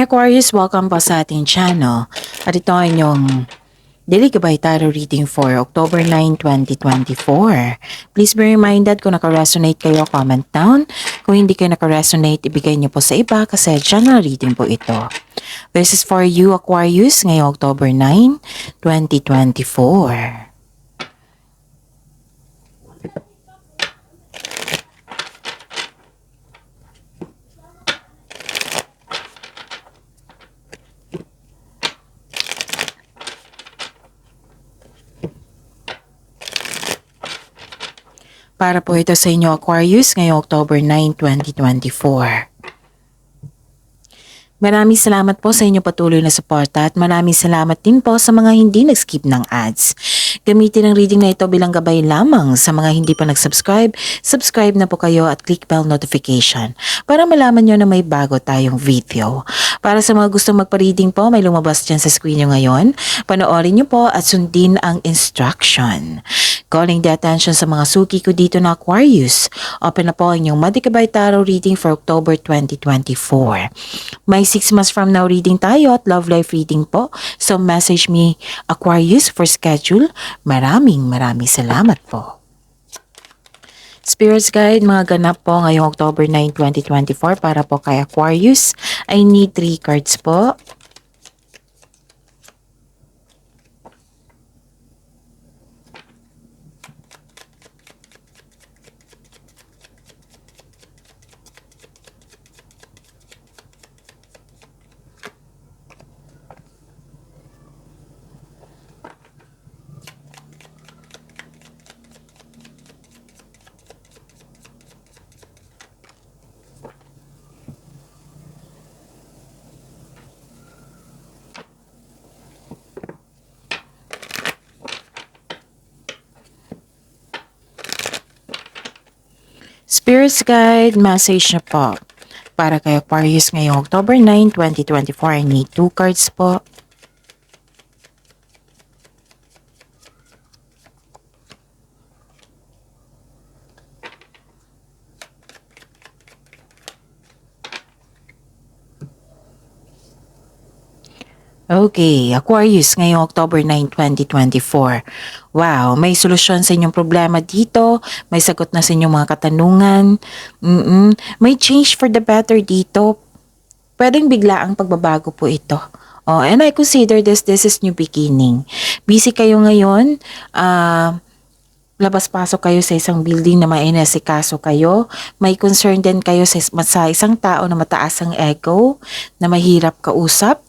Aquarius, welcome po sa ating channel. At ito ay inyong Daily Gabay Tarot Reading for October 9, 2024. Please be reminded kung naka-resonate kayo, comment down. Kung hindi kayo naka-resonate, ibigay niyo po sa iba kasi channel reading po ito. This is for you, Aquarius, ngayong October 9, 2024. Para po ito sa inyo, Aquarius, ngayong October 9, 2024. Maraming salamat po sa inyong patuloy na suporta at maraming salamat din po sa mga hindi nag-skip ng ads. Gamitin ang reading na ito bilang gabay lamang sa mga hindi pa nag-subscribe. Subscribe na po kayo at click bell notification para malaman nyo na may bago tayong video. Para sa mga gustong magpa-reading po, may lumabas dyan sa screen nyo ngayon. Panoorin nyo po at sundin ang instruction. Calling the attention sa mga suki ko dito na Aquarius. Open na po ang inyong Daily Gabay Tarot Reading for October 2024. May 6 months from now reading tayo at love life reading po. So message me Aquarius for schedule. Maraming salamat po. Spirits Guide, mga ganap po ngayong October 9, 2024 para po kay Aquarius. I need 3 cards po. Spirits Guide, message na po. Para kay Aquarius ngayong October 9, 2024, I need 2 cards po. Okay, Aquarius, ngayong October 9, 2024. Wow, may solusyon sa inyong problema dito. May sagot na sa inyong mga katanungan. May change for the better dito. Pwedeng bigla ang pagbabago po ito. Oh, and I consider this is new beginning. Busy kayo ngayon. Labas-pasok kayo sa isang building na may inasikaso kayo. May concern din kayo sa isang tao na mataas ang ego, na mahirap kausap.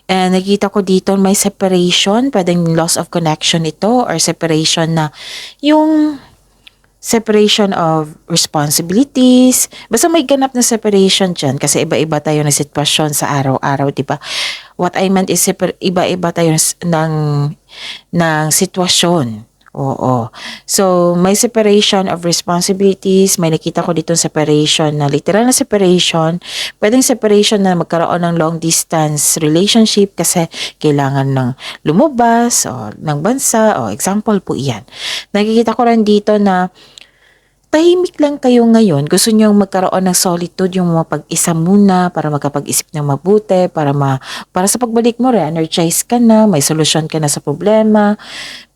And nakita ko dito may separation, pwedeng loss of connection ito or separation na yung separation of responsibilities. Basta may ganap na separation dyan kasi iba-iba tayo na sitwasyon sa araw-araw, di ba? What I meant is iba-iba tayo ng sitwasyon. Oo. So, may separation of responsibilities. May nakita ko dito separation na literal na separation. Pwedeng separation na magkaroon ng long distance relationship kasi kailangan ng lumabas o ng bansa o example po iyan. Nakikita ko rin dito na tahimik lang kayo ngayon. Gusto nyo magkaroon ng solitude, yung mapag-isa muna para magkapag-isip ng mabuti, para sa pagbalik mo, re-energize ka na, may solusyon ka na sa problema,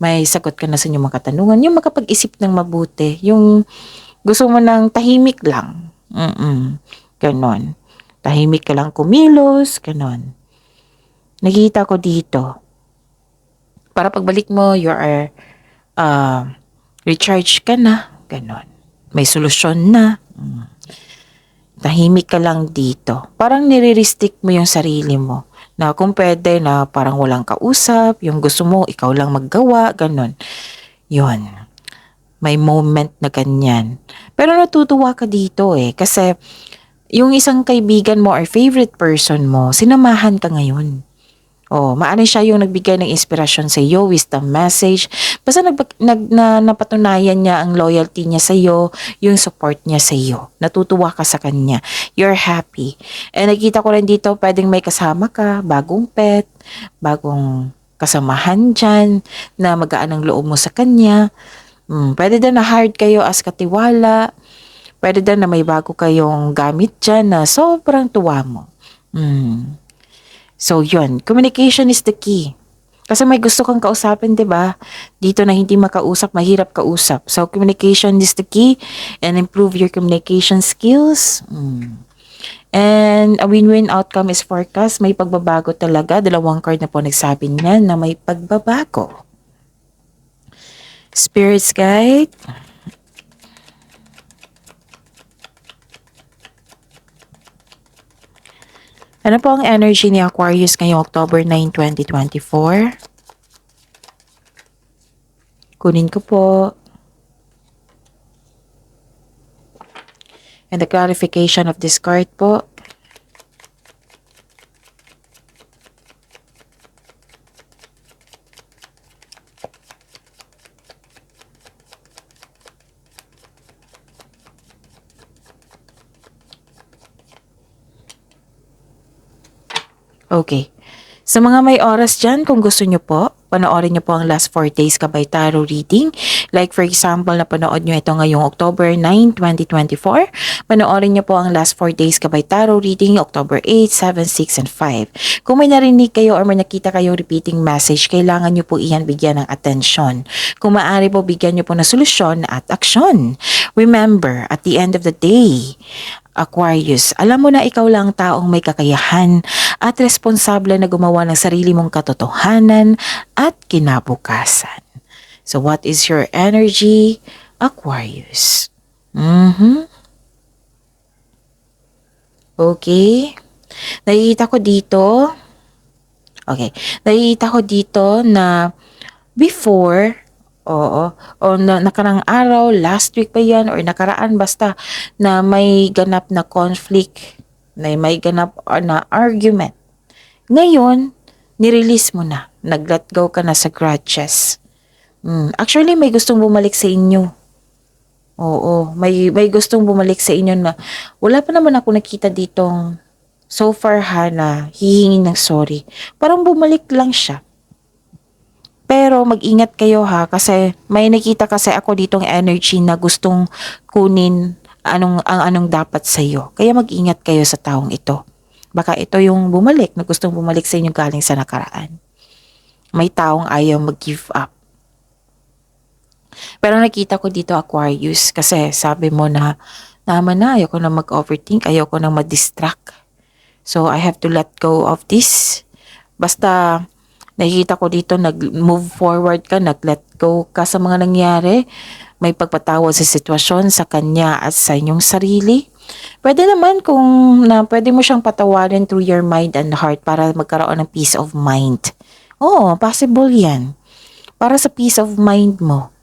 may sagot ka na sa inyong mga katanungan, yung makapag-isip ng mabuti, yung gusto mo ng tahimik lang. Ganon. Tahimik ka lang kumilos, ganon. Nakita ko dito. Para pagbalik mo, you are recharge ka na, ganon. May solusyon na. Tahimik ka lang dito. Parang nire-restrict mo yung sarili mo. Na kung pwede na parang walang kausap, yung gusto mo, ikaw lang maggawa, ganon. Yun. May moment na ganyan. Pero natutuwa ka dito kasi yung isang kaibigan mo or favorite person mo, sinamahan ka ngayon. Oh, maano siya yung nagbigay ng inspirasyon sa iyo, wisdom message. Basta napatunayan niya ang loyalty niya sa iyo, yung support niya sa iyo. Natutuwa ka sa kanya. You're happy. And nakita ko rin dito, pwedeng may kasama ka, bagong pet, bagong kasamahan dyan, na magaan ang loob mo sa kanya. Pwede din na hard kayo as katiwala. Pwede din na may bago kayong gamit dyan na sobrang tuwa mo. So, yun. Communication is the key. Kasi may gusto kang kausapin, di ba? Dito na hindi makausap, mahirap kausap. So, communication is the key and improve your communication skills. And a win-win outcome is forecast. May pagbabago talaga. Dalawang card na po nagsabi niya na may pagbabago. Spirits guide. Ano po ang energy ni Aquarius ngayong October 9, 2024? Kunin ko po. And the clarification of this card po. Okay. Sa mga may oras dyan, kung gusto nyo po, panoorin nyo po ang last 4 days Kabay Tarot reading. Like for example, napanood nyo ito ngayong October 9, 2024. Panoorin nyo po ang last 4 days Kabay Tarot reading, October 8, 7, 6, and 5. Kung may narinig kayo or may nakita kayo repeating message, kailangan nyo po iyan bigyan ng atensyon. Kung maaari po, bigyan nyo po ng solusyon at aksyon. Remember, at the end of the day, Aquarius, alam mo na ikaw lang taong may kakayahan at responsable na gumawa ng sarili mong katotohanan at kinabukasan. So what is your energy, Aquarius? Okay. Nakikita ko dito. Okay. Nakikita ko dito na before, o nakarang araw, last week pa yan, or nakaraan, basta na may ganap na conflict, na may ganap na argument. Ngayon, nirelease mo na. Nag-let go ka na sa grudges. Actually, may gustong bumalik sa inyo. Oo, may gustong bumalik sa inyo na wala pa naman ako nakita ditong so far na hihingi ng sorry. Parang bumalik lang siya. Pero mag-ingat kayo kasi may nakita kasi ako ditong energy na gustong kunin anong dapat sa iyo. Kaya mag-ingat kayo sa taong ito. Baka ito yung bumalik na gustong bumalik sa inyo galing sa nakaraan. May taong ayaw mag-give up. Pero nakita ko dito Aquarius kasi sabi mo na naman na ayoko na mag-overthink, ayoko na ma-distract. So I have to let go of this. Basta nakikita ko dito, nag-move forward ka, nag-let go ka sa mga nangyari. May pagpatawad sa sitwasyon, sa kanya at sa inyong sarili. Pwede naman pwede mo siyang patawarin through your mind and heart para magkaroon ng peace of mind. Oo, possible yan. Para sa peace of mind mo.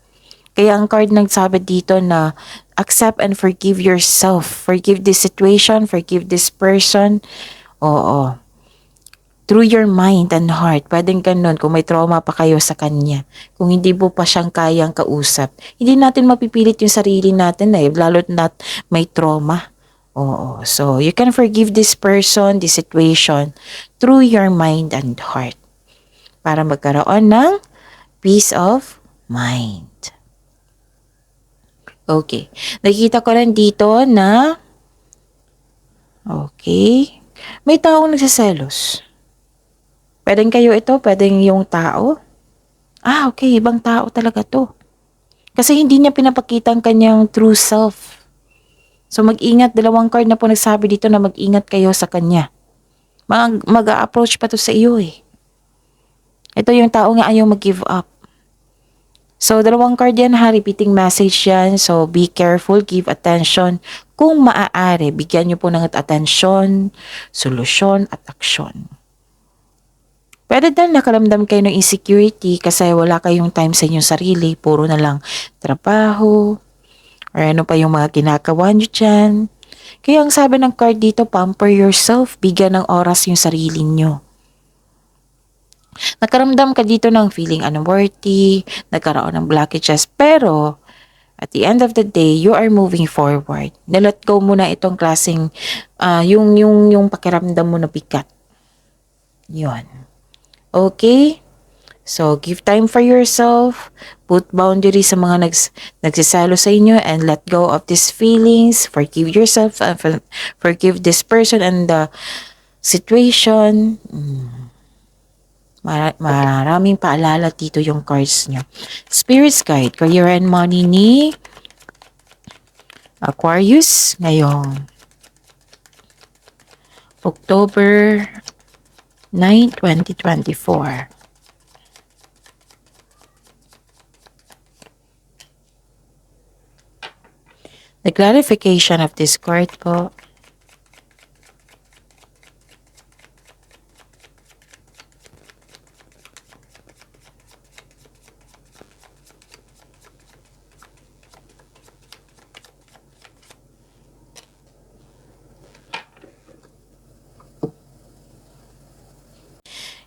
Kaya ang card nagsabi dito na accept and forgive yourself. Forgive this situation, forgive this person. Oo. Through your mind and heart. Pwedeng ganun kung may trauma pa kayo sa kanya. Kung hindi mo pa siyang kayang kausap. Hindi natin mapipilit yung sarili natin lalo na may trauma. Oo. So, you can forgive this person, this situation through your mind and heart. Para magkaroon ng peace of mind. Okay. Nakikita ko rin dito na okay. May taong nagsiselos. Pwedeng kayo ito, pwedeng yung tao. Okay, ibang tao talaga to. Kasi hindi niya pinapakita ang kanyang true self. So mag-ingat, dalawang card na po nagsabi dito na mag-ingat kayo sa kanya. Mag-a-approach pa to sa iyo Ito yung tao nga ayaw mag-give up. So dalawang card yan repeating message yan. So be careful, give attention. Kung maaari, bigyan niyo po ng atensyon, solusyon at aksyon. Pwede din nakaramdam kayo ng insecurity kasi wala kayong time sa inyong sarili. Puro na lang trabaho or ano pa yung mga kinakawa nyo dyan. Kaya ang sabi ng card dito, pamper yourself. Bigyan ng oras yung sarili nyo. Nakaramdam ka dito ng feeling unworthy, nagkaroon ng blockages. Pero at the end of the day, you are moving forward. Nalet go mo na itong klaseng yung pakiramdam mo na bigat. Yun. Okay? So, give time for yourself. Put boundaries sa mga nagsisalo sa inyo and let go of these feelings. Forgive yourself and forgive this person and the situation. Maraming paalala dito yung cards nyo. Spirit's Guide, career and money ni Aquarius ngayong October 9, 2024. The clarification of this card po.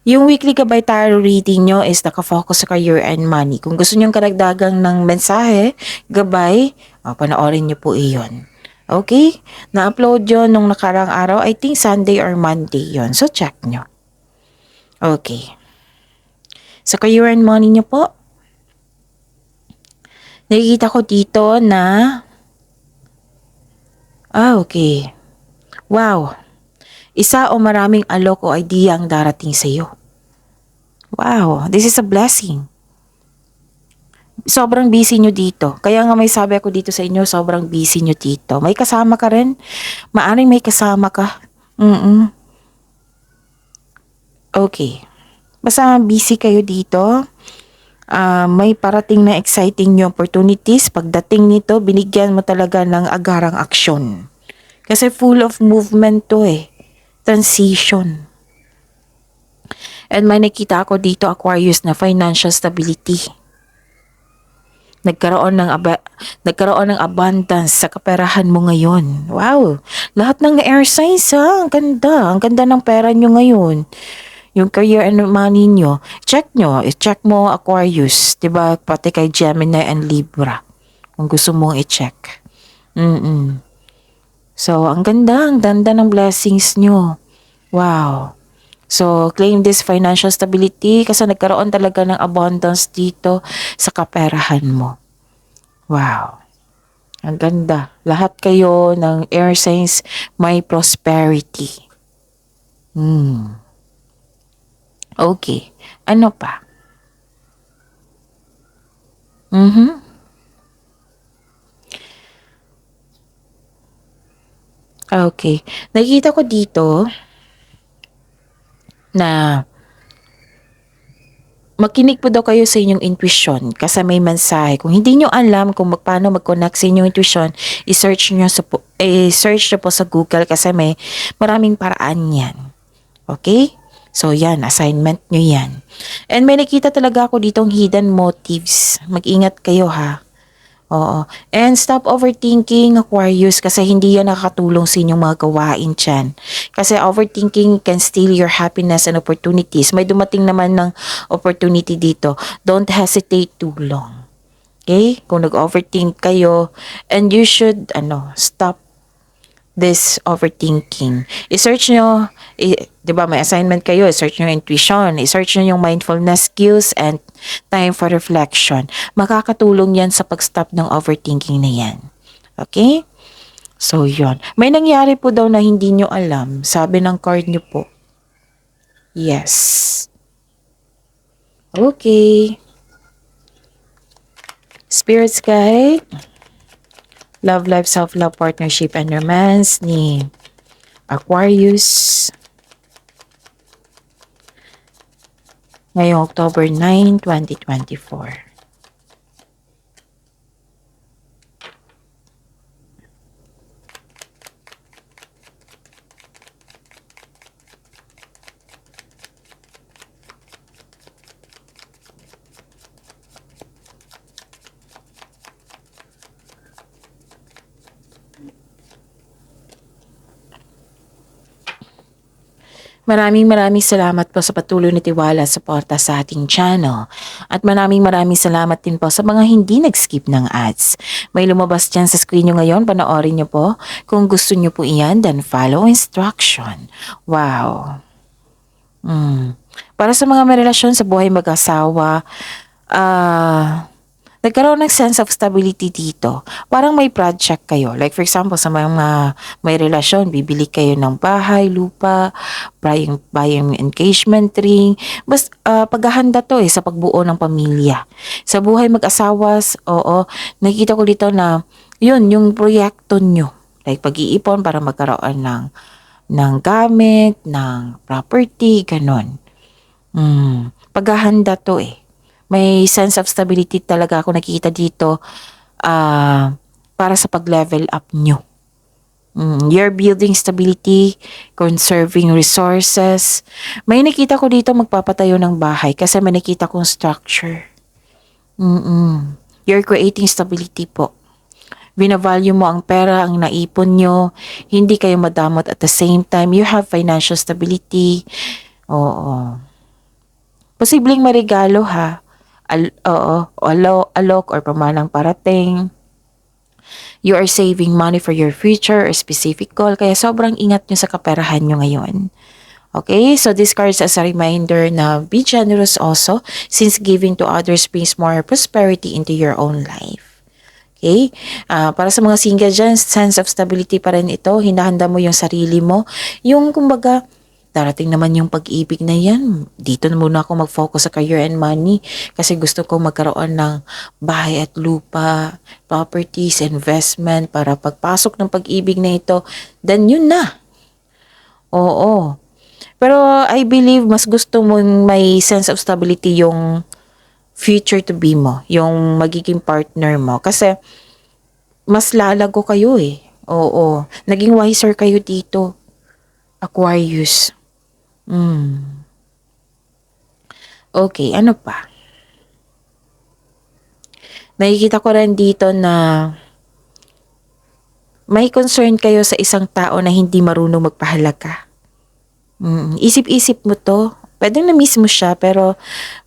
Yung weekly gabay tarot reading nyo is nakafocus sa career and money. Kung gusto nyo karagdagang ng mensahe, gabay, panoorin nyo po iyon. Okay? Na-upload yun nung nakarang araw. I think Sunday or Monday yon. So, check nyo. Okay. Sa career and money nyo po, nakikita ko dito na okay. Wow. Isa o maraming alok o idea ang darating sa iyo. Wow, this is a blessing. Sobrang busy nyo dito. Kaya nga may sabi ako dito sa inyo, sobrang busy nyo dito. May kasama ka rin? Maaring may kasama ka. Okay. Basta busy kayo dito. May parating na exciting new opportunities. Pagdating nito, binigyan mo talaga ng agarang aksyon. Kasi full of movement to Transition. And may nakita ako dito, Aquarius, na financial stability. Nagkaroon ng abundance sa kaperahan mo ngayon. Wow! Lahat ng air signs Ang ganda. Ang ganda ng pera nyo ngayon. Yung career and money nyo. Check nyo. I-check mo, Aquarius. Diba? Pati kay Gemini and Libra. Kung gusto mong i-check. So, ang ganda ng blessings nyo. Wow. So, claim this financial stability kasi nagkaroon talaga ng abundance dito sa kaperahan mo. Wow. Ang ganda. Lahat kayo ng air signs may prosperity. Okay. Ano pa? Okay. Nakikita ko dito na makinig po daw kayo sa inyong intuition kasi may mensahe. Kung hindi nyo alam kung paano mag-connect sa inyong intuition, i-search nyo po sa Google kasi may maraming paraan yan. Okay? So yan, assignment nyo yan. And may nakita talaga ako ditong hidden motives. Mag-ingat kayo ha. Oo. And stop overthinking, Aquarius, kasi hindi yan nakakatulong sa inyong mga gawain dyan. Kasi overthinking can steal your happiness and opportunities. May dumating naman ng opportunity dito. Don't hesitate too long. Okay? Kung nag-overthink kayo, and you should, stop this overthinking. I-search nyo, di ba may assignment kayo, i-search nyo intuition, i-search nyo yung mindfulness skills and time for reflection. Makakatulong yan sa pag-stop ng overthinking na yan. Okay? So, yon. May nangyari po daw na hindi nyo alam. Sabi ng card nyo po. Yes. Okay. Spirit's Guide. Love, life, self-love, partnership, and romance ni Aquarius. Ngayong October 9, 2024. Maraming salamat po sa patuloy na tiwala at suporta sa ating channel. At maraming salamat din po sa mga hindi nag-skip ng ads. May lumabas dyan sa screen nyo ngayon, panoorin nyo po. Kung gusto nyo po iyan, then follow instruction. Wow. Para sa mga may relasyon sa buhay mag-asawa, nagkaroon ng sense of stability dito. Parang may project kayo. Like for example, sa mga may relasyon, bibili kayo ng bahay, lupa, buying engagement ring. Paghahanda to sa pagbuo ng pamilya. Sa buhay mag-asawas, oo, nakikita ko dito na yun, yung proyekto nyo. Like pag-iipon para magkaroon ng gamit, ng property, ganon. Paghahanda to May sense of stability talaga ako nakikita dito para sa pag-level up nyo. You're building stability, conserving resources. May nakita ko dito magpapatayo ng bahay kasi may nakita kong structure. You're creating stability po. Binavalue mo ang pera, ang naipon nyo. Hindi kayo madamot at the same time. You have financial stability. Oo. Posibleng marigalo ha. Alok or pamanang parating. You are saving money for your future or specific goal. Kaya sobrang ingat nyo sa kaperahan nyo ngayon. Okay, so this card is as a reminder na be generous also since giving to others brings more prosperity into your own life. Okay? Para sa mga single dyan, sense of stability pa rin ito. Hinahanda mo yung sarili mo. Yung kumbaga, darating naman yung pag-ibig na yan. Dito na muna ako mag-focus sa career and money kasi gusto ko magkaroon ng bahay at lupa, properties, investment para pagpasok ng pag-ibig na ito, then yun na. Oo. Pero I believe mas gusto mong may sense of stability yung future to be mo, yung magiging partner mo. Kasi mas lalago kayo Oo. Naging wiser kayo dito. Aquarius. Okay, ano pa? Nakikita ko rin dito na may concern kayo sa isang tao na hindi marunong magpahalaga. Isip-isip mo to. Pwedeng na-miss mo siya pero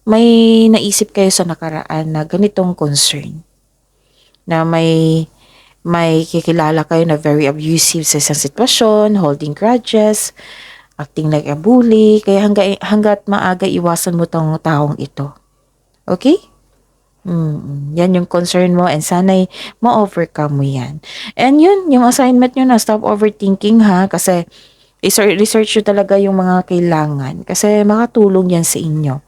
may naisip kayo sa nakaraan na ganitong concern. Na may kikilala kayo na very abusive sa isang sitwasyon, holding grudges, acting like a bully, kaya hanggat maaga iwasan mo tong taong ito. Okay? Yan yung concern mo and sana'y ma-overcome mo yan. And yun, yung assignment nyo na stop overthinking ha, kasi research nyo talaga yung mga kailangan kasi makatulong yan sa inyo.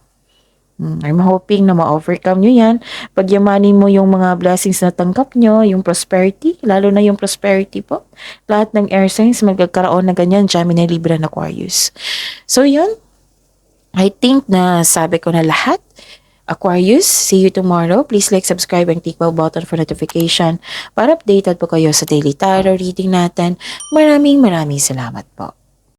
I'm hoping na ma-overcome nyo yan. Pagyamanin mo yung mga blessings na tanggap nyo, yung prosperity, lalo na yung prosperity po. Lahat ng air signs magkakaroon na ganyan, Gemini, Libra, and Aquarius. So yun, I think na sabi ko na lahat. Aquarius, see you tomorrow. Please like, subscribe, and click bell button for notification para updated po kayo sa daily tarot reading natin. Maraming salamat po.